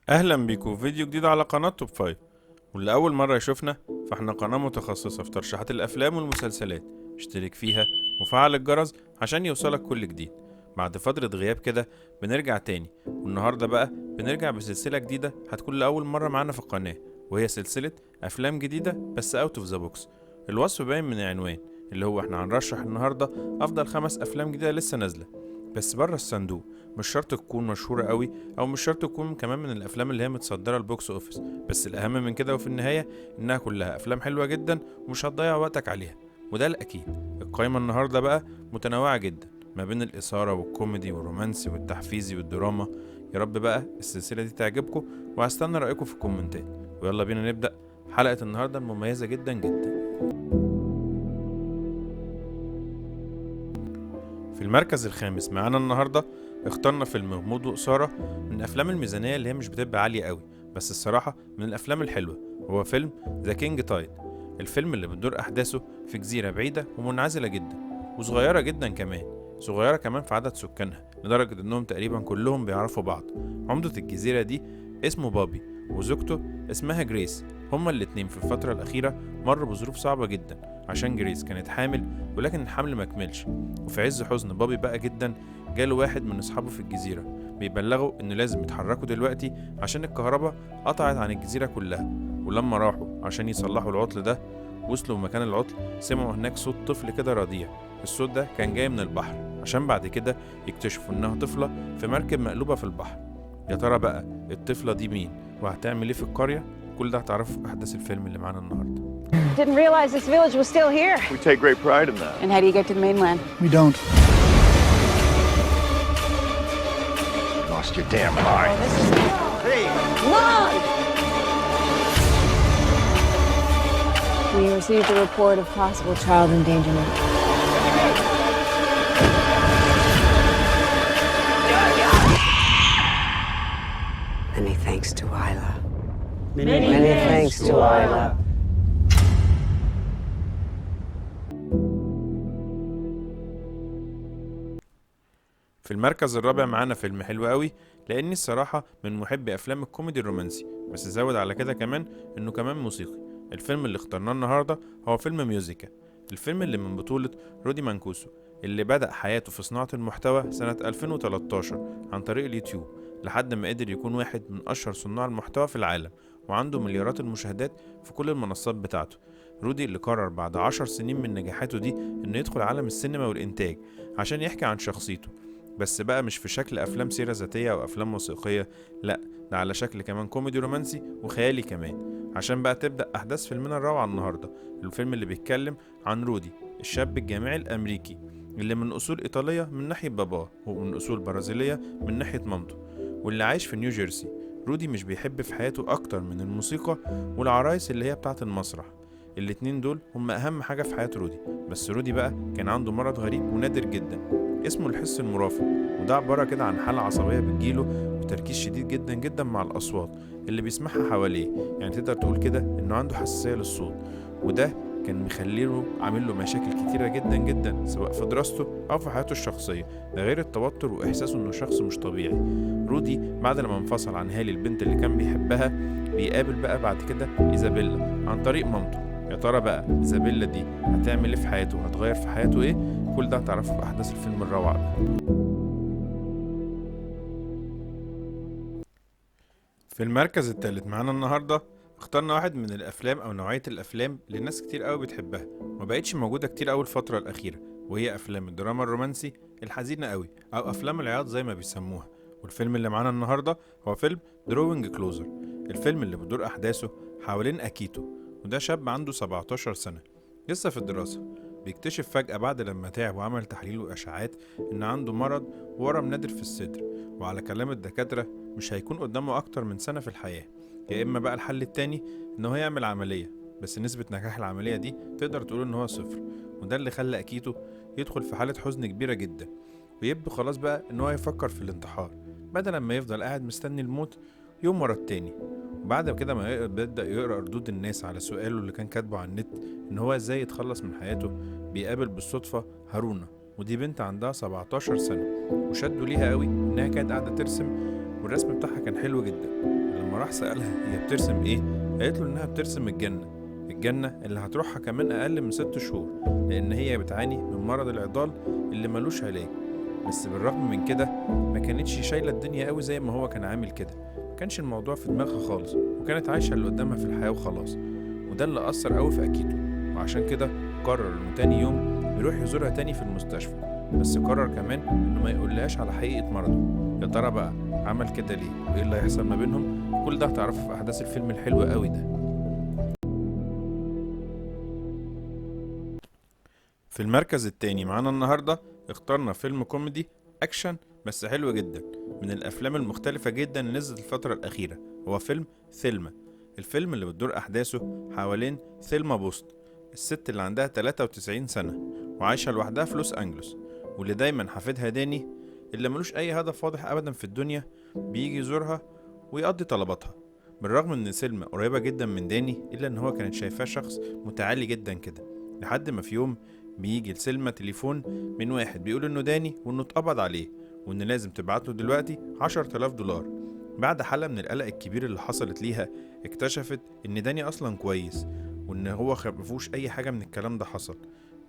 اهلا بيكم في فيديو جديد على قناة توب 5. واللي اول مرة يشوفنا فاحنا قناة متخصصة في ترشيحات الافلام والمسلسلات. اشترك فيها وفعل الجرس عشان يوصلك كل جديد. بعد فترة غياب كده بنرجع تاني، والنهاردة بقى بنرجع بسلسلة جديدة هتكون لأول مرة معانا في القناة، وهي سلسلة افلام جديدة بس اوت اوف ذا بوكس. الوصف باين من العنوان، اللي هو احنا هنرشح النهاردة افضل 5 افلام جديدة لسه نازلة بس بره الصندوق. مش شرط تكون مشهورة قوي، او مش شرط تكون كمان من الافلام اللي هي متصدره البوكس اوفيس، بس الاهم من كده وفي النهايه انها كلها افلام حلوه جدا ومش هتضيع وقتك عليها، وده الاكيد. القائمه النهارده بقى متنوعه جدا ما بين الاثاره والكوميدي والرومانسي والتحفيزي والدراما. يا رب بقى السلسله دي تعجبكم، وهستنى رايكم في الكومنتات. ويلا بينا نبدا حلقه النهارده المميزه جدا جدا. في المركز الخامس معانا النهارده اخترنا فيلم غموض وإثارة من أفلام الميزانية اللي هي مش بتبقى عالية قوي، بس الصراحة من الأفلام الحلوة. هو فيلم ذا كينج تايد، الفيلم اللي بتدور أحداثه في جزيرة بعيدة ومنعزلة جدا، وصغيرة جدا كمان، صغيرة كمان في عدد سكانها لدرجة إنهم تقريبا كلهم بيعرفوا بعض. عمدة الجزيرة دي اسمه بابي، وزوجته اسمها جريس. هما الاتنين في الفترة الأخيرة مروا بظروف صعبة جدا، عشان جريس كانت حامل ولكن الحمل مكملش. وفي عز حزن بابي بقى جدا جاله واحد من اصحابه في الجزيرة بيبلغوا ان لازم يتحركوا دلوقتي عشان الكهرباء قطعت عن الجزيرة كلها. ولما راحوا عشان يصلحوا العطل ده، وصلوا مكان العطل سمعوا هناك صوت طفل كده رضيع. الصوت ده كان جاي من البحر، عشان بعد كده يكتشفوا انها طفلة في مركب مقلوبة في البحر. يا ترى بقى الطفلة دي مين وهتعمل ايه في القرية؟ كل ده هتعرفوا في احداث الفيلم اللي معانا النهارده. Didn't realize this village was still here. We take great pride in that. And how do you get to the mainland? We don't. Lost your damn mind. Mom! We received a report of possible child endangerment. Many thanks to Isla. Many thanks to Isla. في المركز الرابع معانا فيلم حلو قوي، لاني الصراحة من محبي افلام الكوميدي الرومانسي، بس زود على كده كمان انه كمان موسيقي. الفيلم اللي اخترناه النهاردة هو فيلم ميوزيكا، الفيلم اللي من بطولة رودي مانكوسو، اللي بدأ حياته في صناعة المحتوى سنة 2013 عن طريق اليوتيوب، لحد ما قدر يكون واحد من اشهر صناع المحتوى في العالم، وعنده مليارات المشاهدات في كل المنصات بتاعته. رودي اللي قرر بعد 10 سنين من نجاحاته دي انه يدخل عالم السينما والانتاج عشان يحكي عن شخصيته، بس بقى مش في شكل افلام سيرة ذاتية او افلام وثائقية، لا، ده على شكل كمان كوميدي رومانسي وخيالي كمان. عشان بقى تبدأ احداث فيلمنا الروعة النهاردة، الفيلم اللي بيتكلم عن رودي، الشاب الجامعي الامريكي اللي من اصول ايطالية من ناحية باباه، ومن اصول برازيلية من ناحية مامته، واللي عايش في نيوجيرسي. رودي مش بيحب في حياته اكتر من الموسيقى والعرايس اللي هي بتاعة المسرح. الاتنين دول هم اهم حاجة في حياة رودي. بس رودي بقى كان عنده مرض غريب ونادر جدا اسمه الحس المرافق، وده عبارة كده عن حالة عصبية بتجيله وتركيز شديد جدا جدا مع الأصوات اللي بيسمعها حواليه. يعني تقدر تقول كده إنه عنده حساسية للصوت، وده كان مخليله عامل له مشاكل كتيرة جدا جدا سواء في دراسته أو في حياته الشخصية. ده غير التوتر وإحساسه إنه شخص مش طبيعي. رودي بعد لما انفصل عن هالي البنت اللي كان بيحبها، بيقابل بقى بعد كده إيزابيلا عن طريق مامته. يا ترى بقى إيزابيلا دي هتعمل ايه في حياته وهتغير في حياته ايه؟ كل ده هتعرفه في أحداث الفيلم الروعة ده. في المركز الثالث معانا النهاردة اخترنا واحد من الأفلام أو نوعية الأفلام اللي ناس كتير قوي بتحبها ومبقتش موجودة كتير قوي الفترة الأخيرة، وهي أفلام الدراما الرومانسي الحزينة قوي أو أفلام العياط زي ما بيسموها. والفيلم اللي معانا النهاردة هو فيلم دروينج كلوزر، الفيلم اللي بتدور أحداثه حوالين أكيتو، وده شاب عنده 17 سنة لسه في الدراسة. بيكتشف فجأة بعد لما تعب وعمل تحليل وإشعاعات إن عنده مرض ورم نادر في الصدر، وعلى كلام الدكاترة مش هيكون قدامه أكتر من سنة في الحياة. يا إما بقى الحل التاني إنه يعمل عملية، بس نسبة نجاح العملية دي تقدر تقول إن هو صفر. وده اللي خلى أكيتو يدخل في حالة حزن كبيرة جدا، ويبدو خلاص بقى إن هو يفكر في الانتحار بدل ما يفضل قاعد مستني الموت يوم ورا التاني. وبعد كده ما بدأ يقرأ ردود الناس على سؤاله اللي كان كاتبه على النت إن هو إزاي يتخلص من حياته، بيقابل بالصدفة هارونا، ودي بنت عندها 17 سنة، وشدوا ليها قوي إنها كانت قاعدة ترسم والرسم بتاعها كان حلو جدا. لما راح سألها هي بترسم ايه، قالت له انها بترسم الجنة اللي هتروحها كمان اقل من 6 شهور، لان هي بتعاني من مرض العضال اللي ملوش علاج. بس بالرغم من كده ما كانتش شايلة الدنيا قوي زي ما هو كان عامل كده، ما كانش الموضوع في دماغها خالص، وكانت عايشة اللي قدامها في الحياة وخلاص. وده اللي أثر قوي في أكيتو، وعشان كده قرر انه تاني يوم يروح يزورها تاني في المستشفى، بس قرر كمان انه ما يقولهاش على حقيقة مرضه. يا ترى بقى عمل كده ليه، وايه اللي هيحصل ما بينهم؟ كل ده هتعرفه في احداث الفيلم الحلو قوي ده. في المركز التاني معانا النهاردة اخترنا فيلم كوميدي اكشن بس حلو جدا، من الافلام المختلفة جدا اللي نزلت الفترة الاخيرة، هو فيلم ثيلما. الفيلم اللي بتدور احداثه حوالين ثيلما بوست، الست اللي عندها 93 سنة وعايشة لوحدها في لوس انجلوس، واللي دايما حفيدها داني اللي ملوش اي هدف واضح ابدا في الدنيا بيجي يزورها ويقضي طلباتها. بالرغم ان سلمى قريبة جدا من داني، الا ان هو كانت شايفاه شخص متعالي جدا كده، لحد ما في يوم بيجي لسلمى تليفون من واحد بيقول انه داني وانه اتقبض عليه، وان لازم تبعتله دلوقتي 10,000 دولار. بعد حالة من القلق الكبير اللي حصلت ليها، اكتشفت ان داني اصلا كويس، وان هو مفيهوش اي حاجة من الكلام ده حصل.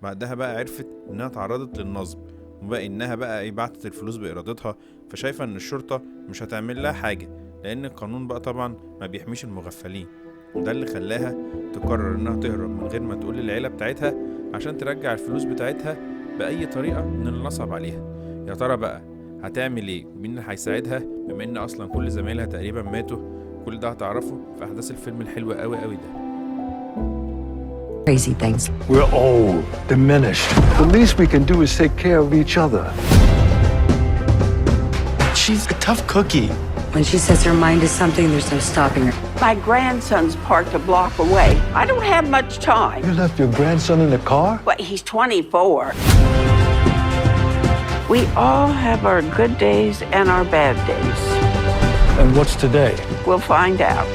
بعدها بقى عرفت انها تعرضت للنصب، وبقى انها بقى بعتت الفلوس بارادتها، فشايفة ان الشرطة مش هتعمل لها حاجة، لان القانون بقى طبعا ما بيحميش المغفلين. وده اللي خلاها تقرر انها تهرب من غير ما تقول للعيلة بتاعتها، عشان ترجع الفلوس بتاعتها بأي طريقة من اللي نصب عليها. يا ترى بقى هتعمل ايه، ومين اللي هيساعدها بما ان اصلا كل زمايلها تقريبا ماتوا؟ كل ده هتعرفه في احداث الفيلم الحلو قوي قوي ده. Crazy things. We're old, diminished. The least we can do is take care of each other. She's a tough cookie. When she says her mind is something, there's no stopping her. My grandson's parked a block away. I don't have much time. You left your grandson in the car? But he's 24. We all have our good days and our bad days. And what's today? We'll find out.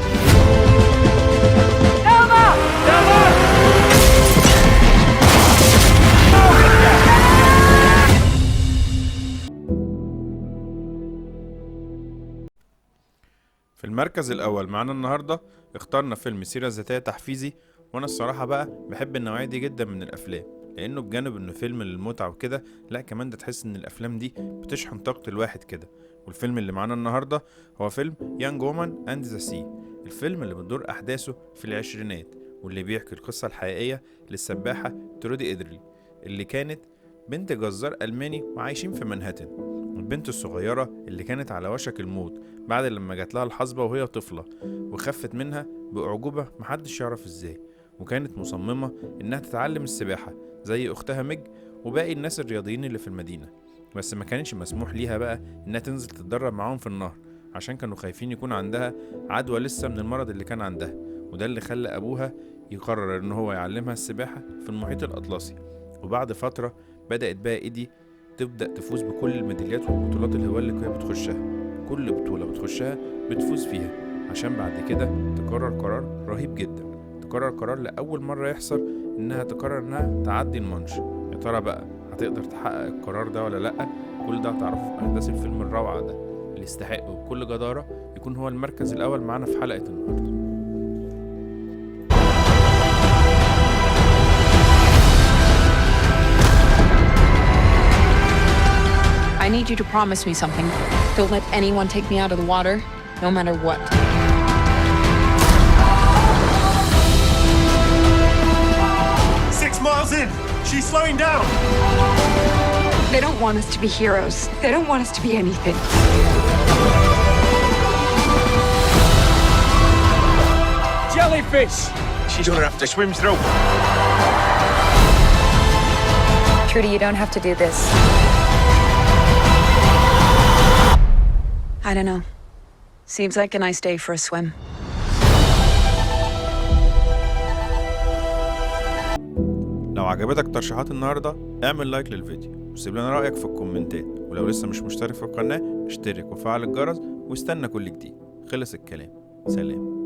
في المركز الأول معانا النهاردة اخترنا فيلم سيرة ذاتية تحفيزي، وأنا الصراحة بقى بحب النوعية دي جدا من الأفلام، لأنه بجانب إنه فيلم للمتعة وكده، لا كمان ده تحس إن الأفلام دي بتشحن طاقة الواحد كده. والفيلم اللي معانا النهاردة هو فيلم يانج وومن أند ذا سي، الفيلم اللي بتدور أحداثه في العشرينات، واللي بيحكي القصة الحقيقية للسباحة ترودي إدرلي، اللي كانت بنت جزار ألماني وعايشين في منهاتن. البنت الصغيرة اللي كانت على وشك الموت بعد لما جات لها الحصبة وهي طفلة، وخفت منها بأعجوبة محدش يعرف ازاي، وكانت مصممة انها تتعلم السباحة زي اختها ميج وباقي الناس الرياضيين اللي في المدينة. بس ما كانش مسموح ليها بقى انها تنزل تتدرب معاهم في النهر، عشان كانوا خايفين يكون عندها عدوى لسه من المرض اللي كان عندها. وده اللي خلى ابوها يقرر ان هو يعلمها السباحة في المحيط الأطلسي. وبعد فترة بدأت بقى ايدي تبدأ تفوز بكل الميداليات والبطولات اللي هي بتخشها، كل بطولة بتخشها بتفوز فيها، عشان بعد كده تقرر قرار رهيب جدا، تقرر قرار لأول مرة يحصل إنها تقرر إنها تعدي المانش. يا ترى بقى هتقدر تحقق القرار ده ولا لأ؟ كل ده هتعرفه في أحداث الفيلم الروعة ده، اللي يستحق بكل جدارة يكون هو المركز الأول معانا في حلقة النهاردة. I need you to promise me something. Don't let anyone take me out of the water, no matter what. 6 miles in. She's slowing down. They don't want us to be heroes. They don't want us to be anything. Jellyfish. She's gonna have to swim through. Trudy, you don't have to do this. I don't know. Seems like a nice day for a swim. لو عجبتك ترشيحات النهاردة اعمل لايك للفيديو وسيب لنا رأيك في الكومنتات، ولو لسه مش مشترك في القناة اشترك وفعل الجرس واستنى كل جديد. خلص الكلام، سلام.